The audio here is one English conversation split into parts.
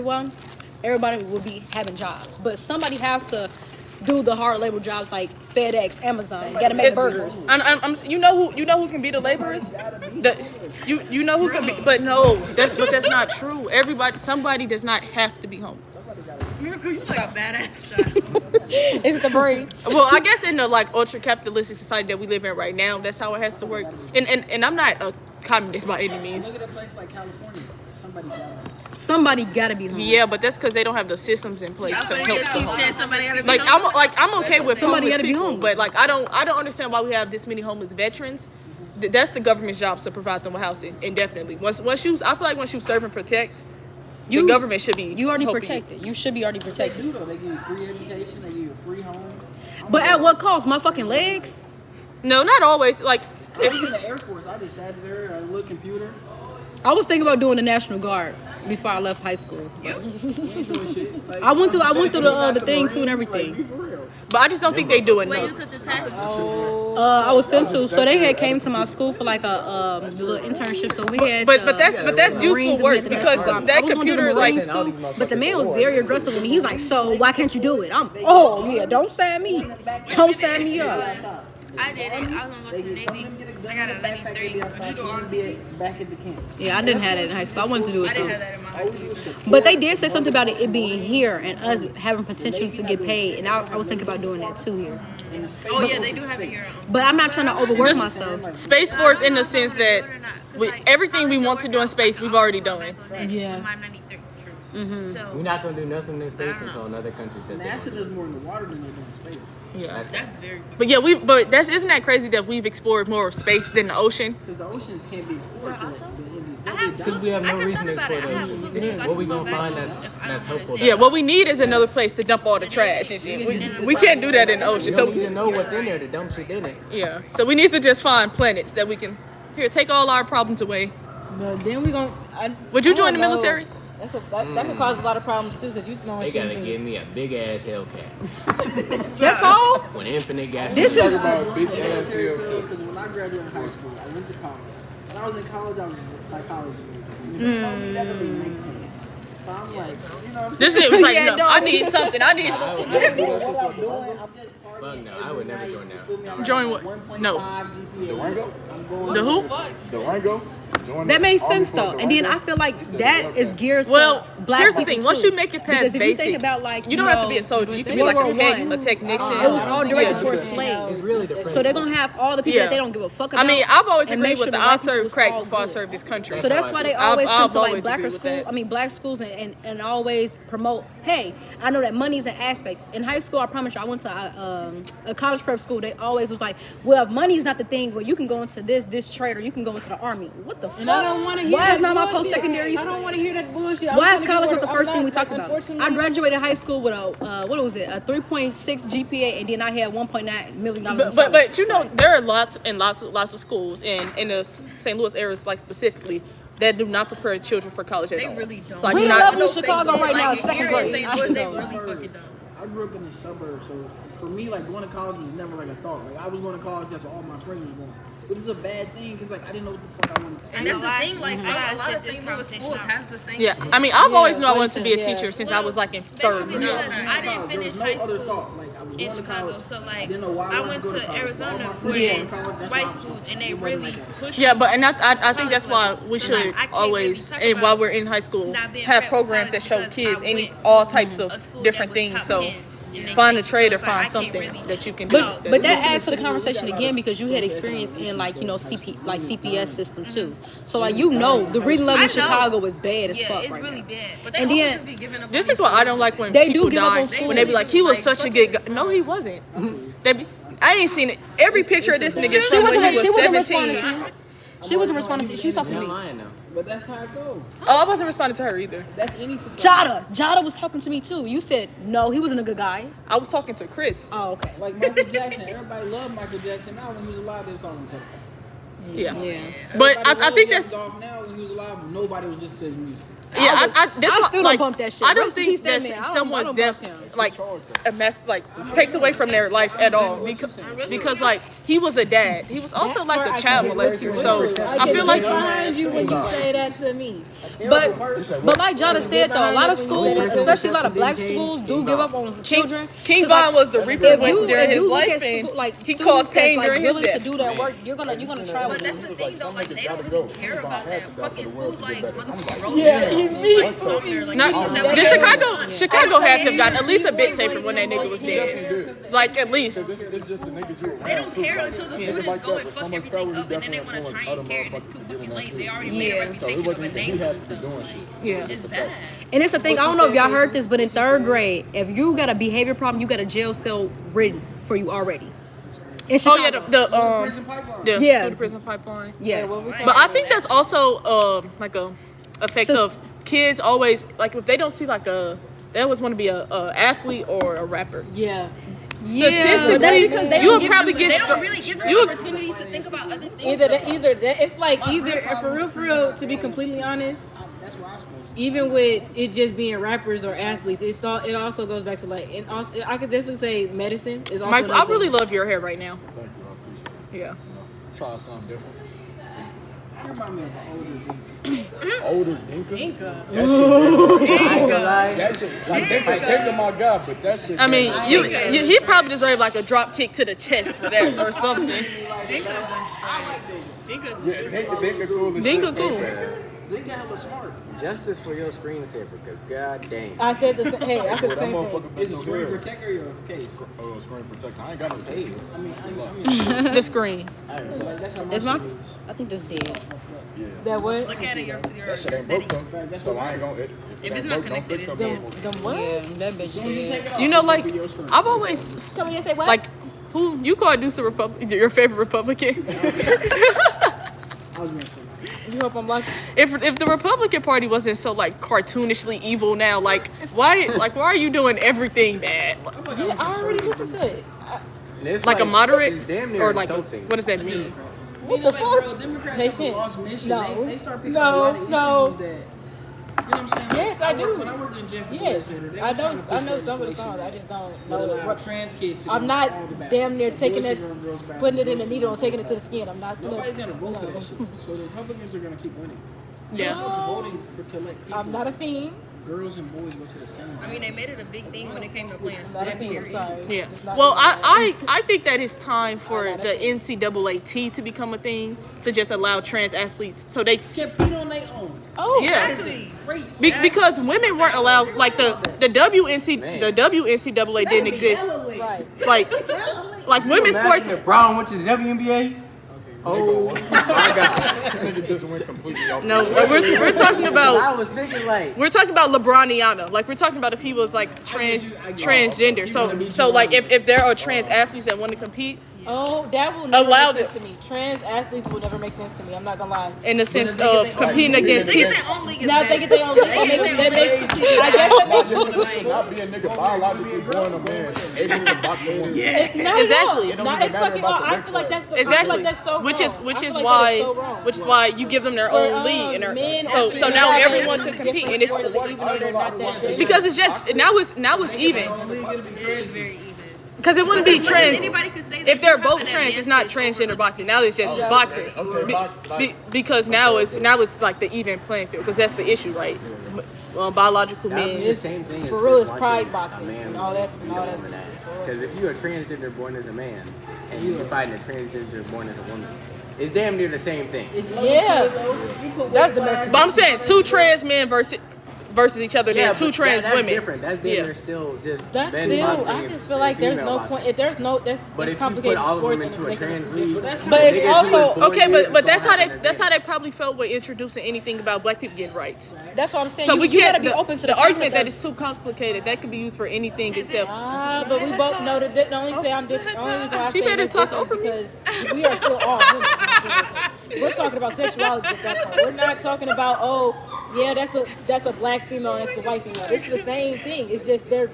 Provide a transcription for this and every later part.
everyone, everybody will be having jobs, but somebody has to do the hard labor jobs like FedEx, Amazon. You gotta make burgers. You know who can be the laborers? You know who can be, but no, that's not true. Somebody does not have to be homeless. Miracle, you like a badass shot. It's the brain. Well, I guess in the like ultra capitalistic society that we live in right now, that's how it has to work. And I'm not a communist by any means. Look at a place like California. Somebody gotta be homeless. Yeah, but that's because they don't have the systems in place to help Keep them. saying somebody gotta be Like homeless. I'm okay with Somebody homeless gotta be people, homeless. but like I don't understand why we have this many homeless veterans. That's the government's job to provide them with housing indefinitely. I feel like once you serve and protect, the government should be. You already helping protected. You should be already They protected. do though. They give you free education. They give you a free home. But at what cost? My fucking legs? No, not always. Like I was in the Air Force. I just sat there, a little computer. I was thinking about doing the National Guard before I left high school. We ain't doing shit. Like, I went through the thing too and everything. Be for real. but I just don't think they do Wait, you enough. took the test? I was finna, so they had came to my school for like a little internship. So we had, But that's Marines useful and work we had the because National Guard. I that was gonna do the computer like Marines too, but the man was very aggressive with me. He was like, "So why can't you do it?" Don't sign me, don't sign me up. I did it. I was gonna go to the Navy. I got a 93. Did you do ROTC? Back at the camp. Yeah, I didn't have that in high school. I wanted to do it I didn't though. have that in my high school. But they did say something about it being here and us having potential to get paid, and I was thinking about doing that too here. Oh yeah, they do have it here. But I'm not trying to overwork myself. Space Force in the sense that everything we want to do in space, we've already done. Yeah. My 93. True. Mm-hmm. So We're not gonna do nothing in space until another country says they want NASA to do does it. more in the water than they do in space. Yeah, that's very. but yeah, isn't that crazy that we've explored more of space than the ocean? Because the oceans can't be explored to Because we have I no just reason to thought about explore it. I the have ocean. two kids. What we I gonna can find go that's back if I that's don't helpful? Yeah, what we need is another place to dump all the trash and shit. We can't do that in the ocean. You So don't need to know what's in there to dump shit in it. yeah, so we need to just find planets that we can take all our problems away. But then we gonna. Would you I join don't the know. military? That could cause a lot of problems too, because you know They gotta shooting. give me a big ass Hellcat That's all. with infinite gas. This is Because when I graduated high school, I went to college. When I was in college, I was a psychology major. You know, that doesn't even make sense. So I'm like, you know what I'm This saying? nigga was like, Yeah, no, no. I need something. I need something. I don't know what I'm doing. I'm just partying. Fuck no, I would never every join night, that. you feel me? I got Join like what? 1.5 No. GPA. The Rango? I'm going The who? The Rango? Join that the makes Army sense for though, the and then Rango? I feel like that is geared to Well, black here's the people thing. Once too. you make it past Because if you basic, think about like you don't have to be a soldier. You can be like World War I, a technician. it was all directed Yeah. towards slaves. It's really depressing. So they're gonna have all the people Yeah. that they don't give a fuck about. I mean, I've always and agreed make with sure the the I white people served was crack all before I good. served this country. So that's why they always I've come to like always blacker agreed with school. that. I mean, black schools and always promote. Hey, I know that money's an aspect. In high school, I promise you, I went to a college prep school. They always was like, well, if money's not the thing, well, you can go into this trade or you can go into the army. What the fuck? And I don't want to hear Why that is not my bullshit. post-secondary I don't want to hear that bullshit. Why is college not the first thing we talk about? Unfortunately, I graduated high school with a what was it? A 3.6 GPA, and then I had $1.9 million. But you know there are lots of schools in the St. Louis area, like specifically, that do not prepare children for college at all. They really don't. Like, We're the not- level of Chicago right now, Like, second here in grade. St. I Louis, they know. really fucking don't. I grew up in the suburbs, so for me, like going to college was never like a thought. Like I was going to college, that's what all my friends was going. But it's a bad thing because like I didn't know what the fuck I wanted to. And that's the thing, like, a lot of St. Louis schools has the same Yeah, shit. I mean, I've always known I wanted to be a yeah. teacher since I was like in third Especially grade. because I didn't There finish was no high other school thought. Like I was in going to Chicago, college. so I like didn't know why I wanted went go to college. Arizona All my where friends it's went to college, that's white why I was schools going. and they It wasn't really like that. push. Yeah, but and I think college that's why level. we So, should like, I can't always, really talk and while about we're in high school, not being have prepped for programs that college show because kids I went all to types a of school different that was things. top So 10 in their find a state. trade So or it's like, I find can't something really- that you can do. But that adds to the conversation again because you had experience in like CPS system too. So like the reading level I in know. Chicago is bad as Yeah, fuck it's right really now. bad. But they And also then- just be giving up. This on is what I don't like when They people do give up die. on school. When they be like, he was Like, such a good guy. No, he wasn't. I ain't seen it. Every picture of this nigga She wasn't. when he She was wasn't responding 17. to you. She wasn't responding to you. She was talking You're to not me. lying though. But that's how it goes. Oh, I wasn't responding to her either. That's any society. Jada was talking to me too. You said no, he wasn't a good guy. I was talking to Chris. Oh, okay. Like Michael Jackson, everybody loved Michael Jackson. Now when he was alive, they was calling him pedophile. Yeah. Yeah. But Everybody I loved think James that's Dolph now when he was alive. Nobody was listening to his music. I still don't bump that shit. I don't Rest in peace, think that that man. I don't someone's bump death him. like a mess takes away from their life at all because like he was a dad. He was also like a child molester. So I feel like behind you when you say that to me. But like Jada said though, a lot of schools, especially a lot of black schools, do give up on children. King 'Cause, like, Von was the reaper if you during his look life, at and he students caused pain that's, during his willing to death. do that work, you're gonna try But with that's them. the thing though, like they don't really care about that. Fucking schools like motherfucking Chicago had to have gotten at least a bit safer when that nigga was dead. Like at least. It's just the niggas you around. They don't too, care like, until the niggas students like go that, and but fuck so much everything power, up, and then they want to definitely try and care, and it's influence too other fucking late. motherfuckers They already to made a So it reputation of wasn't a even name he for had to be themselves. doing shit. Yeah. It's just bad. And it's the thing, I don't know if y'all heard this, but in 3rd grade, if you got a behavior problem, you got a jail cell written for you already. In Oh Chicago. yeah, Prison pipeline. Yeah. school to prison pipeline. Yes. But I think that's also like a effect So- of kids always like if they don't see like they always want to be a athlete or a rapper. Yeah. Statistically, but that's because they you don't would give probably They get don't really give them you- opportunities to think about other things. Either that, it's like either for real. To be completely honest, That's what I'm supposed to. even with it just being rappers or athletes, it also goes back to like, and also I could definitely say medicine is also. Mike, I another really thing. love your hair right now. Thank you, I appreciate it. Yeah. You know, try something different. You remind me of an older dude. Older Dinka? That shit, that shit, like Dinka my guy, but that shit. I mean, he probably deserved like a drop kick to the chest for that or something. Dinka cool as Dinka shit. cool. They got hella smart. Justice for your screensaver, because god dang. I said the same. Hey, I said the That same thing. motherfucker Is been it no screen hair. protector or your case? Oh, screen protector. I ain't got no case. I mean, The screen. like, that's how my Is my? shit is. I think that's dead. Yeah. That what? Look at it, your That shit ain't broke though. So I ain't gonna. If If it's it not ain't broke, don't fix connected, no it's motherfucker. Them what? Yeah, that bitch dead. You know, like I've always Come here and say what? like who you call Deuce a your favorite Republican. I was meant for you hope I'm lucky. If the Republican Party wasn't so like cartoonishly evil now, like why are you doing everything bad? Yeah, I already listened to it. And it's Like a moderate it's damn near or like insulting. what does that mean? What the fuck? Democrats Patience. have lost missions. No. They start picking No, up a lot of no. issues that. You know what I'm saying? Yes, I do. When I worked in Jeffrey Yes, Center, they I was trying to push know some of the legislation songs. I just don't that know allow what. trans kids to I'm go not to all the bathrooms. damn near So taking boys it, are gonna girls' bathrooms, putting it in girls' the needle and bathrooms. taking it to the skin. I'm not. Nobody's gonna vote for no. that shit. So the Republicans are gonna keep winning. Yeah. Motherfuckers voting to let people, I'm not a fiend. girls and boys go to the same. I mean, they made it a big thing when it came to playing I'm not a sports. fiend. I'm Period. sorry. Yeah. It's not Well, me. I think that it's time for the NCAA to become a thing to just allow trans athletes so they compete on their own. Oh, yeah. Exactly. Great. Because women weren't allowed like the WNCAA didn't exist. Right. Like women's sports. Imagine if Brown went to the WNBA. Oh my god. This nigga just went completely off. No, we're talking I about was thinking like, we're talking about LeBroniana. Like we're talking about if he was like transgender. So like if there are trans athletes that want to compete Oh, that will never Allowed make sense to me. Trans athletes will never make sense to me. I'm not gonna lie. in the sense of competing against They get people. their own league. is Now bad. they get their own league. That makes I guess that makes This should not be a nigga biologically born a man able to box a woman. It's not Exactly. At all. Not it's fucking all. I feel like that's I feel Exactly. like that's so wrong. Which I is feel like that is why so wrong. which is why you give them their For, own league and men so athletes now have everyone a can different compete and it's sport, even though they're not that good. because it's just now it's even Very even. because it wouldn't be trans. Anybody could say that If they're you both have an trans, it's advantage not transgender boxing. Now it's just boxing. Okay. Because now it's like the even playing field. Because that's the issue, right? Biological that would be men. the same thing. For as real, it's watching pride a boxing man and all that- and all that beat a woman stuff. ass. Because if you're a transgender born as a man and you're fighting a transgender born as a woman, it's damn near the same thing. Yeah. That's the best. But I'm saying two trans men versus each other, then two but trans that's women. different. That's damn Yeah. near still just That's men still. boxing I and- just feel and like there's female no boxing. point. If there's no, that's But it's if you complicated put all of sports them and into a it's making trans it league, too difficult. But it's niggas who also was born okay, here is but that's gonna how have they an that's how advantage. they probably felt with introducing anything about black people getting rights. That's what I'm saying. So you, we you can't. gotta be open to the argument that concept it's too complicated that could be used for anything except. But we both know that the only say I'm different. The only reason why I She say better it's talk different over me. because we are still all women. We're talking about sexuality at that point. We're not talking about yeah, that's a black female and that's a white female. It's the same thing. It's just they're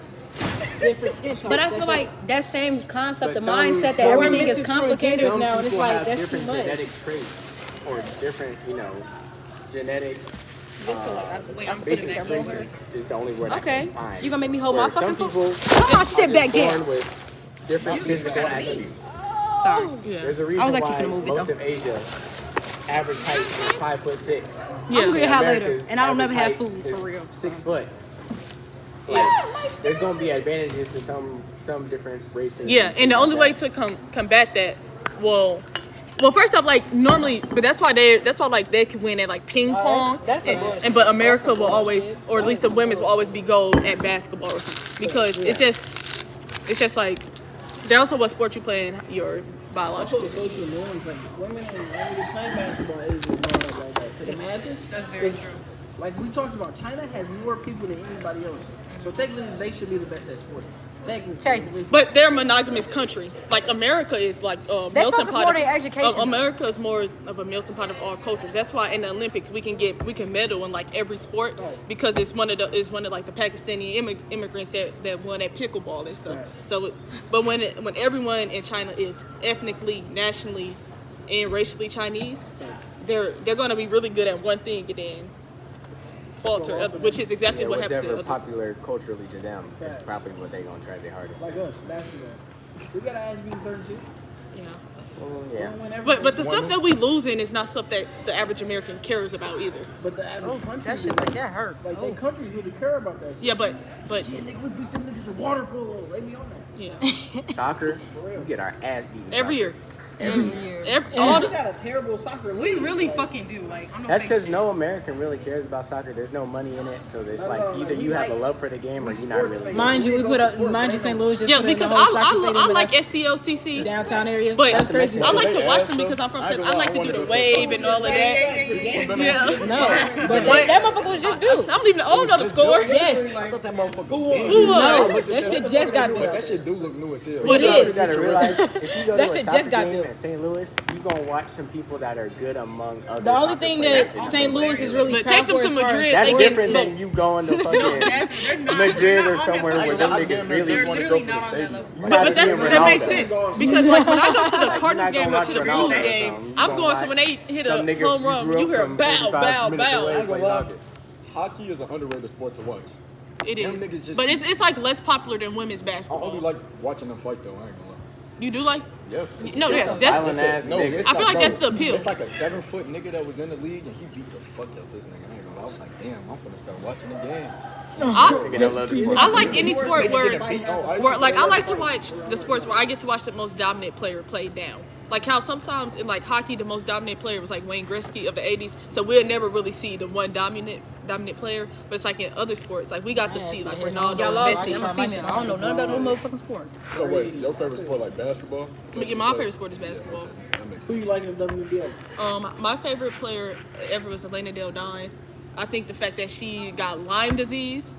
different skin tones. But I That's feel it. like that same concept, But the some- mindset that some- everything is Some complicated. Some now, and it's people like, have that's different too much. genetic traits or different, genetic basic information is the only word I Okay. can find. You gonna make me hold Where my fucking some foot? people Put my shit back born down. with different physical attributes. Sorry. There's a reason I was actually why finna move it, most though. of Asia average height is 5'6". I'm gonna get high later, America's and I don't never have average food height for is real. 6 foot. Like, there's gonna be advantages to some different races. Yeah, and the only way to combat that, well, first off, like normally, but that's why like they can win at like ping pong, that's a bullshit. and but America That's a will always, bullshit. or at least the women's will always be gold at basketball because it's just like regardless of what sport you play in, you're biological. Also, the social norms, like women ain't really playing basketball is growing up like that. To the masses, That's very true. like we talked about, China has more people than anybody else. So technically, they should be the best at sports. Technically. But they're a monogamous country. Like America is like They melting focus pot more of- on their education. America is more of a melting pot of all cultures. That's why in the Olympics we can medal in like every sport because it's one of like the Pakistani immigrants that won at pickleball and stuff. Right. So, but when everyone in China is ethnically, nationally, and racially Chinese, they're going to be really good at one thing and then falter other, which is exactly what what's happens to ever other. popular culturally to them is Facts. probably what they're gonna try their hardest. Like us, basketball. We gotta ask being certain shit. Yeah. Well, We yeah. don't win But everything. the stuff that we losing is not stuff that the average American cares about either. But the average country, That shit like that hurt. like they countries really care about that shit. Yeah, but Yeah, nigga, we beat them niggas in water polo. They be on that. yeah, Soccer, we get our ass beaten. every year, Every year. all We the, got a terrible soccer We league. really fucking do. Like, I'm not That's saying because shit. no American really cares about soccer. There's no money in it, so it's No, like no, either like, we you have a like- love for the game or we you're not sports really. fans. Mind you, we put up. Mind you, St. Louis just yeah, put in because the whole soccer I stadium like in STLCC, downtown area. but That's crazy. I like to They watch asked them because I'm from. them. I like to do the wave and all of that. Yeah, No, but that motherfucker was just built. I'm leaving. Oh no, the score. Yes. I thought that motherfucker. No, that shit just got But that built. shit do look new as hell. What You is? gotta realize if you go That to a shit soccer just got game built. in St. Louis, you gonna watch some people that are good among other. The only soccer thing players that in St. the Louis is really But proud take them for to as far as Madrid, That's they get different smoked. than you going to fucking They're not Madrid or on that somewhere level. where them I niggas damn near really. just want to They're go literally for the not on that stadium. level. You're But not that seeing makes Ronaldo. sense because like when I go to the Like, Cardinals you're game not or to the gonna Blues watch game, Ronaldo. I'm You going. So gonna when they hit a some nigga home you run, grew you up hear from bow, 55 bow, minutes away bow. I ain't play gonna lie. soccer. Hockey is an underrated sport to watch. It Them is, niggas just- but it's like less popular than women's I only basketball. like watching them fight though. I ain't gonna lie. You do like? Yes. No, yeah, Island that's ass No, niggas. it's I feel like bro, that's the appeal. It's like a 7-foot nigga that was in the league and he beat the fuck out this nigga. I ain't gonna lie. I was like, damn, I'm finna start watching the game. Nigga that love the sport. I like any sport where Oh, like I like to watch the sports where I get to watch the most dominant player play down. Like how sometimes in like hockey, the most dominant player was like Wayne Gretzky of the '80s. So we'll never really see the one dominant player. But it's like in other sports, like we got to see like Ronaldo, Y'all lost me. Messi. I'm a female. I don't know nothing about no motherfucking sports. So wait, your favorite sport like basketball? My favorite sport is basketball. That makes Who sense. you like in the WNBA? My favorite player ever was Elena Del Don. I think the fact that she got Lyme disease.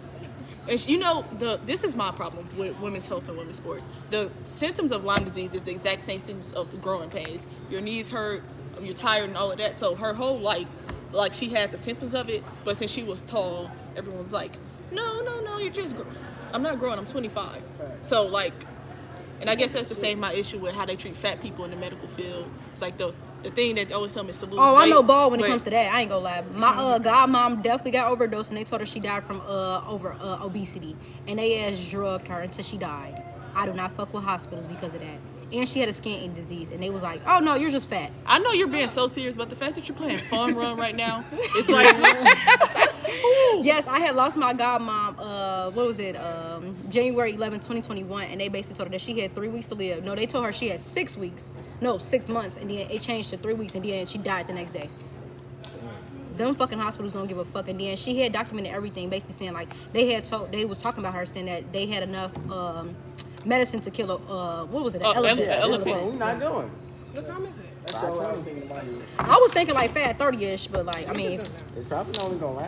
And you know, this is my problem with women's health and women's sports. The symptoms of Lyme disease is the exact same symptoms of growing pains. Your knees hurt, you're tired, and all of that. So her whole life, like she had the symptoms of it, but since she was tall, everyone's like, no, you're just growing. I'm not growing, I'm 25. So like, and I guess that's the same my issue with how they treat fat people in the medical field. It's like the thing that they always tell me is to lose Oh, I weight, know ball when it but- comes to that. I ain't gonna lie. My godmom definitely got overdosed, and they told her she died from obesity, and they ass drugged her until she died. I do not fuck with hospitals because of that. And she had a skin disease, and they was like, "Oh no, you're just fat." I know you're being so serious, but the fact that you're playing Fun Run right now, it's like, Yes, I had lost my godmom. What was it? January 11, 2021, and they basically told her that she had 3 weeks to live. No, they told her she had 6 weeks. No, 6 months, and then it changed to 3 weeks, and then she died the next day. Them fucking hospitals don't give a fuck. And then she had documented everything, basically saying like they was talking about her, saying that they had enough medicine to kill a what was it? An elephant. elephant. We're not going. What time is it? That's all I was thinking about. I was thinking like fat 30ish, but like I mean. It's probably only gonna last.